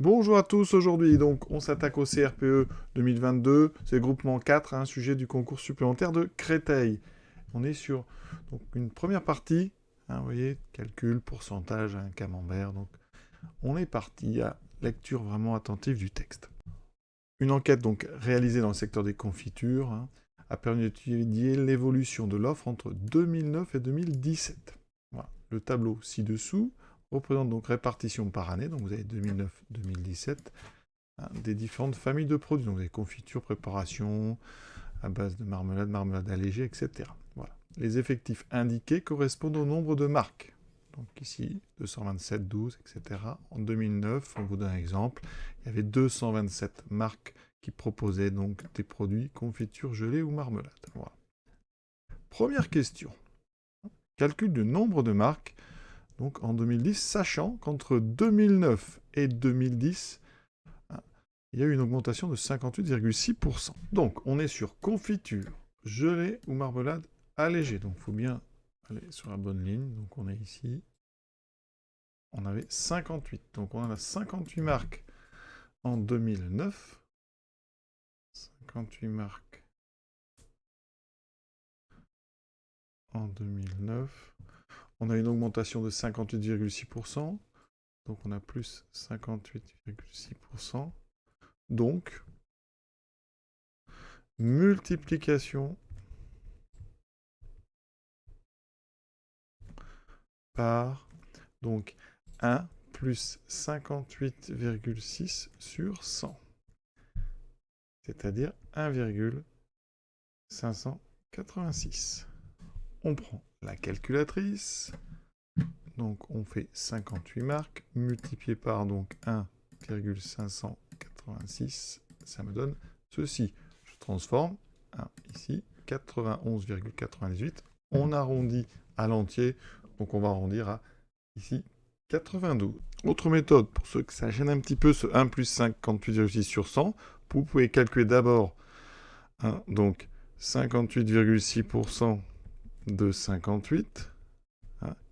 Bonjour à tous, aujourd'hui donc on s'attaque au CRPE 2022, c'est le groupement 4, un sujet du concours supplémentaire de Créteil. On est sur donc, une première partie, vous voyez, calcul, pourcentage, un camembert, donc on est parti à lecture vraiment attentive du texte. Une enquête donc réalisée dans le secteur des confitures a permis d'étudier l'évolution de l'offre entre 2009 et 2017. Voilà. Le tableau ci-dessous représente donc répartition par année, donc vous avez 2009-2017, des différentes familles de produits, donc des confitures, préparations à base de marmelade, marmelade allégée, etc. Voilà. Les effectifs indiqués correspondent au nombre de marques. Donc ici, 227, 12, etc. En 2009, on vous donne un exemple, il y avait 227 marques qui proposaient donc des produits confitures, gelées ou marmelade. Voilà. Première question. Calcul du nombre de marques donc en 2010, sachant qu'entre 2009 et 2010, il y a eu une augmentation de 58,6%. Donc, on est sur confiture, gelée ou marmelade allégée. Donc, il faut bien aller sur la bonne ligne. Donc, on est ici. On avait 58. Donc, on en a 58 marques en 2009. 58 marques en 2009. On a une augmentation de 58,6%. Donc, on a plus 58,6%. Donc, multiplication par donc 1 plus 58,6 sur 100, c'est-à-dire 1,586. On prend la calculatrice, donc on fait 58 marques, multiplié par donc 1,586, ça me donne ceci. Je transforme, ici, 91,98, on arrondit à l'entier, donc on va arrondir à ici 92. Autre méthode, pour ceux que ça gêne un petit peu, ce 1 plus 58,6 sur 100, vous pouvez calculer d'abord donc 58,6% de 58,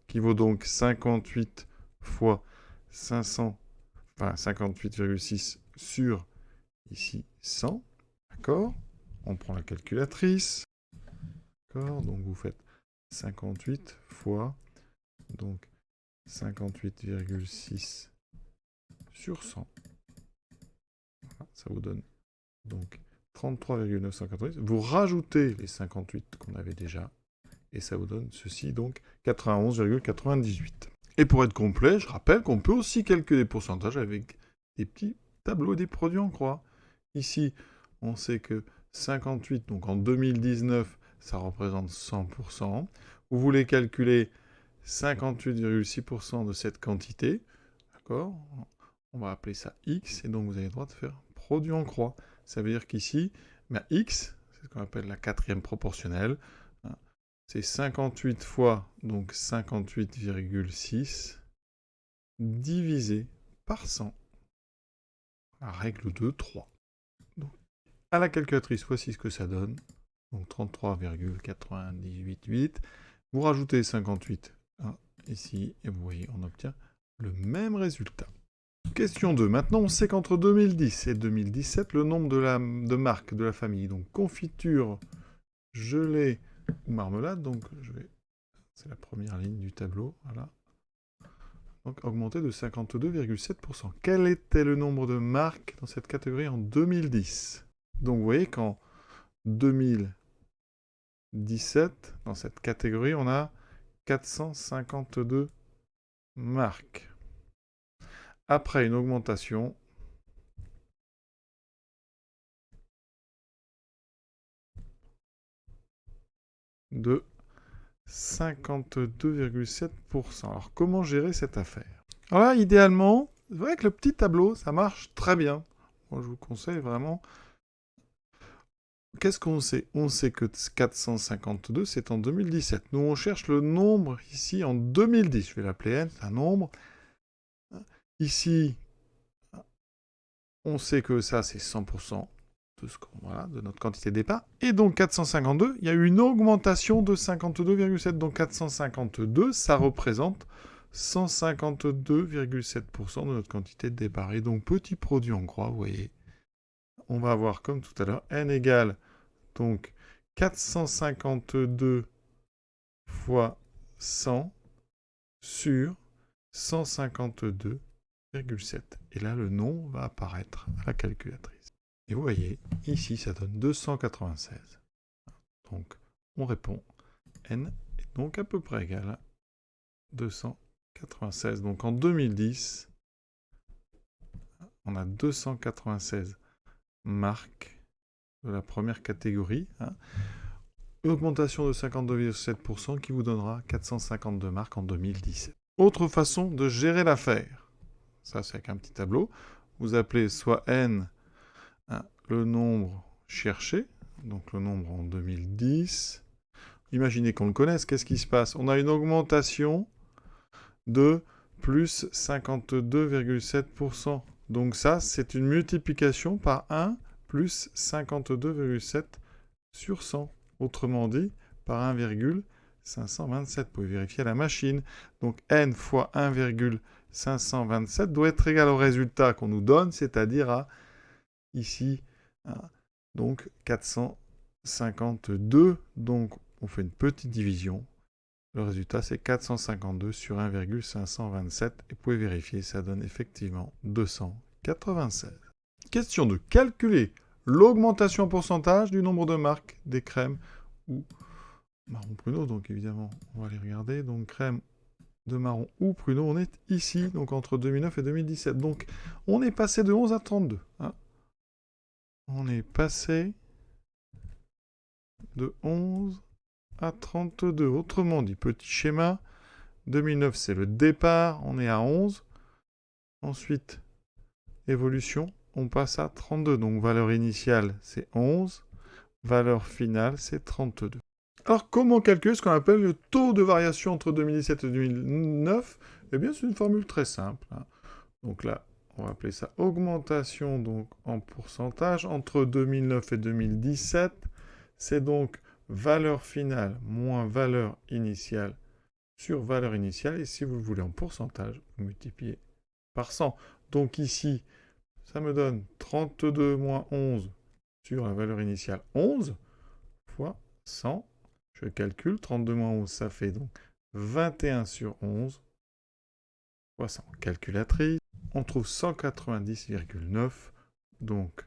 qui vaut donc 58 fois 500, enfin 58,6 sur ici 100, d'accord. On prend la calculatrice, d'accord, donc vous faites 58 fois donc 58,6 sur 100. Voilà, ça vous donne donc 33,990. Vous rajoutez les 58 qu'on avait déjà, et ça vous donne ceci, donc 91,98. Et pour être complet, je rappelle qu'on peut aussi calculer les pourcentages avec des petits tableaux des produits en croix. Ici, on sait que 58, donc en 2019, ça représente 100%. Vous voulez calculer 58,6% de cette quantité, d'accord? On va appeler ça X, et donc vous avez le droit de faire produit en croix. Ça veut dire qu'ici, X, c'est ce qu'on appelle la quatrième proportionnelle, c'est 58 fois donc 58,6 divisé par 100. La règle de 3. Donc, à la calculatrice, voici ce que ça donne. Donc 33,988. Vous rajoutez 58 ici, et vous voyez, on obtient le même résultat. Question 2. Maintenant, on sait qu'entre 2010 et 2017, le nombre de marques de la famille, donc confiture, gelée ou marmelade, donc c'est la première ligne du tableau, voilà, donc augmenté de 52,7%. Quel était le nombre de marques dans cette catégorie en 2010? Donc vous voyez qu'en 2017, dans cette catégorie, on a 452 marques. Après une augmentation de 52,7%. Alors comment gérer cette affaire? Alors là, idéalement, c'est vrai que le petit tableau, ça marche très bien. Moi, je vous conseille vraiment. Qu'est-ce qu'on sait? On sait que 452, c'est en 2017. Nous, on cherche le nombre ici en 2010. Je vais l'appeler n, c'est un nombre. Ici, on sait que ça, c'est 100% de notre quantité de départ. Et donc 452, il y a eu une augmentation de 52,7. Donc 452, ça représente 152,7% de notre quantité de départ. Et donc, petit produit en croix, vous voyez, on va avoir, comme tout à l'heure, n égale donc 452 fois 100 sur 152,7. Et là, le nom va apparaître à la calculatrice. Et vous voyez, ici, ça donne 296. Donc, on répond n est donc à peu près égal à 296. Donc, en 2010, on a 296 marques de la première catégorie. Une augmentation de 52,7% qui vous donnera 452 marques en 2017. Autre façon de gérer l'affaire. Ça, c'est avec un petit tableau. Vous appelez soit n le nombre cherché, donc le nombre en 2010. Imaginez qu'on le connaisse. Qu'est-ce qui se passe? On a une augmentation de plus 52,7%. Donc ça, c'est une multiplication par 1 plus 52,7 sur 100. Autrement dit, par 1,527. Vous pouvez vérifier à la machine. Donc n fois 1,527 doit être égal au résultat qu'on nous donne, c'est-à-dire à, ici, donc 452. Donc on fait une petite division. Le résultat, c'est 452 sur 1,527. Et vous pouvez vérifier, ça donne effectivement 296. Question de calculer l'augmentation en pourcentage du nombre de marques des crèmes ou marron pruneau. Donc évidemment, on va les regarder. Donc crème de marron ou pruneau, on est ici, donc entre 2009 et 2017. Donc on est passé de 11 à 32. On est passé de 11 à 32. Autrement dit, petit schéma, 2009 c'est le départ, on est à 11. Ensuite, évolution, on passe à 32. Donc valeur initiale c'est 11, valeur finale c'est 32. Alors comment calculer ce qu'on appelle le taux de variation entre 2017 et 2009? Eh bien c'est une formule très simple. Donc là, on va appeler ça augmentation donc en pourcentage entre 2009 et 2017. C'est donc valeur finale moins valeur initiale sur valeur initiale. Et si vous le voulez en pourcentage, vous multipliez par 100. Donc ici, ça me donne 32 moins 11 sur la valeur initiale 11 fois 100. Je calcule, 32 moins 11, ça fait donc 21 sur 11 fois 100. Calculatrice, on trouve 190,9. Donc,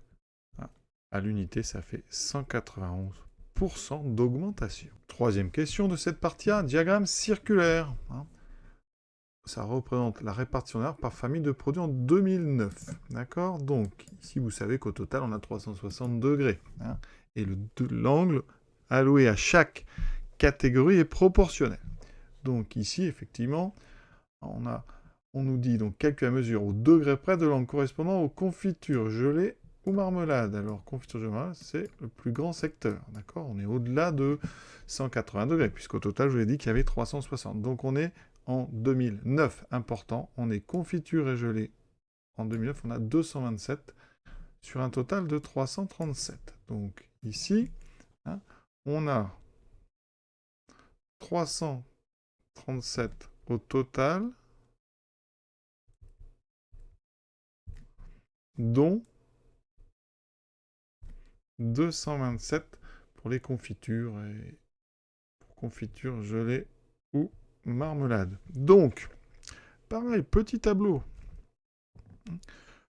à l'unité, ça fait 191% d'augmentation. Troisième question de cette partie A, diagramme circulaire. Ça représente la répartition d'heures par famille de produits en 2009. D'accord? Donc, ici, vous savez qu'au total, on a 360 degrés. Et l'angle alloué à chaque catégorie est proportionnel. Donc, ici, effectivement, on nous dit donc calculer la mesure au degré près de l'angle correspondant aux confitures gelées ou marmelade. Alors, confiture gelée, c'est le plus grand secteur. D'accord? On est au-delà de 180 degrés, puisqu'au total, je vous ai dit qu'il y avait 360. Donc, on est en 2009. Important, on est confiture et gelée. En 2009, on a 227 sur un total de 337. Donc, ici, on a 337 au total, dont 227 pour les confitures et pour confitures gelées ou marmelade. Donc, pareil, petit tableau.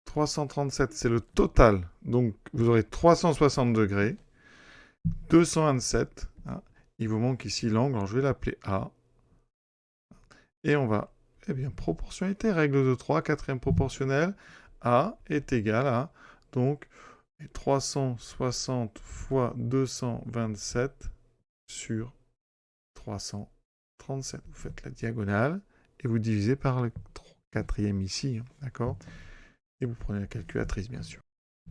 337, c'est le total. Donc, vous aurez 360 degrés, 227. Il vous manque ici l'angle, alors je vais l'appeler A. Et on va, proportionnalité, règle de 3, quatrième proportionnelle. A est égal à, donc, 360 fois 227 sur 337. Vous faites la diagonale et vous divisez par le quatrième ici, d'accord? Et vous prenez la calculatrice, bien sûr.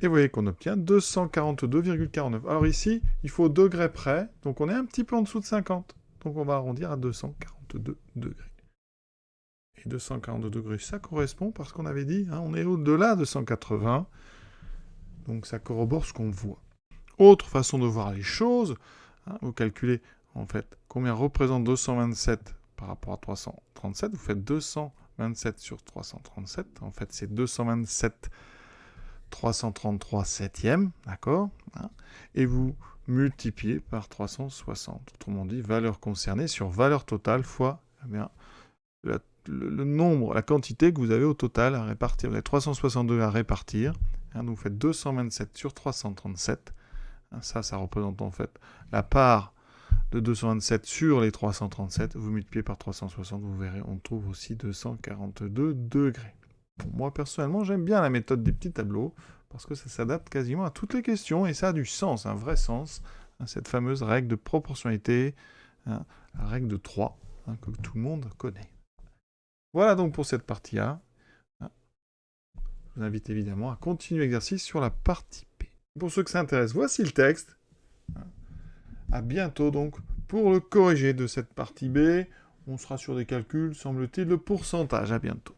Et vous voyez qu'on obtient 242,49. Alors ici, il faut au degré près, donc on est un petit peu en dessous de 50. Donc on va arrondir à 242 degrés. Et 242 degrés, ça correspond, parce qu'on avait dit, on est au-delà de 180. Donc ça corrobore ce qu'on voit. Autre façon de voir les choses, vous calculez en fait combien représente 227 par rapport à 337, vous faites 227 sur 337. En fait, c'est 227 333 septièmes, d'accord, hein, et vous multipliez par 360. Autrement dit, valeur concernée sur valeur totale fois eh bien, le nombre, la quantité que vous avez au total à répartir. Vous avez 362 à répartir. Hein, donc vous faites 227 sur 337. Hein, ça représente en fait la part de 227 sur les 337. Vous multipliez par 360, vous verrez, on trouve aussi 242 degrés. Bon, moi, personnellement, j'aime bien la méthode des petits tableaux parce que ça s'adapte quasiment à toutes les questions et ça a du sens, un vrai sens. Hein, cette fameuse règle de proportionnalité, hein, la règle de 3, hein, que tout le monde connaît. Voilà donc pour cette partie-là. Je vous invite évidemment à continuer l'exercice sur la partie P. Pour ceux que ça intéresse, voici le texte. À bientôt donc pour le corriger de cette partie B. On sera sur des calculs, semble-t-il, de pourcentage. À bientôt.